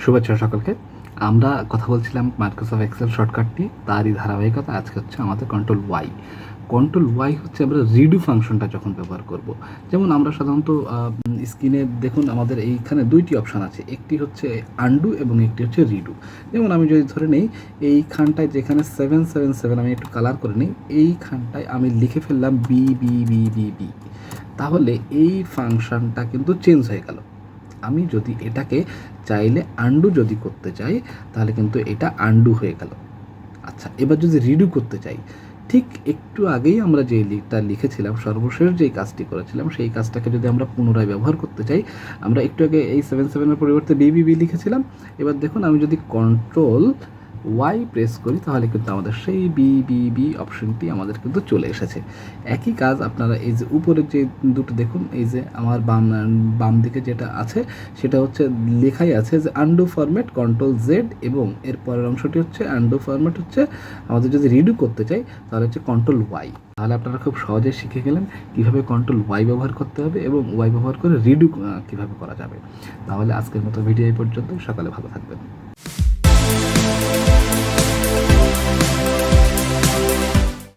শুভেচ্ছা সকলকে। আমরা কথা বলছিলাম মাইক্রোসফট এক্সেল শর্টকাট নিয়ে, তারই ধারাবাহিকতা আজকে হচ্ছে আমাদের কন্ট্রোল ওয়াই। কন্ট্রোল ওয়াই হচ্ছে আমরা রিডু ফাংশনটা যখন ব্যবহার করব। যেমন আমরা সাধারণত স্ক্রিনে দেখুন আমাদের এইখানে দুইটি অপশান আছে, একটি হচ্ছে আন্ডু এবং একটি হচ্ছে রিডু। যেমন আমি যদি ধরে নেই এইখানটায় যেখানে 777 আমি একটু কালার করে নিই, এইখানটায় আমি লিখে ফেললাম B B B B B, তাহলে এই ফাংশনটা কিন্তু চেঞ্জ হয়ে গেল। আমি যদি এটাকে চাইলে আন্ডু যদি করতে চাই তাহলে কিন্তু এটা আন্ডু হয়ে গেল। আচ্ছা, এবার যদি রিডু করতে চাই, ঠিক একটু আগেই আমরা যে লিখটা লিখেছিলাম, সর্বশেষ যেই কাজটি করেছিলাম, সেই কাজটাকে যদি আমরা পুনরায় ব্যবহার করতে চাই, আমরা একটু আগে এই 77-এর পরিবর্তে বিবিবি লিখেছিলাম। এবার দেখুন আমি যদি কন্ট্রোল ওয়াই প্রেস করি তাহলে কিন্তু আমাদের সেই বিবিবি অপশনটি আমাদের কিন্তু চলে এসেছে। একই কাজ আপনারা এই যে উপরে যে দুটো দেখুন, এই যে আমার বাম দিকে যেটা আছে সেটা হচ্ছে লেখাই আছে যে আন্ডু ফরম্যাট কন্ট্রোল জেড, এবং এর পরের অংশটি হচ্ছে আন্ডু ফরম্যাট হচ্ছে আমাদের যদি রিডু করতে চাই তাহলে হচ্ছে কন্ট্রোল ওয়াই। তাহলে আপনারা খুব সহজে শিখে গেলেন কীভাবে কন্ট্রোল ওয়াই ব্যবহার করতে হবে এবং ওয়াই ব্যবহার করে রিডু কীভাবে করা যাবে। তাহলে আজকের মতো ভিডিও এই পর্যন্ত। সকালে ভালো থাকবেন।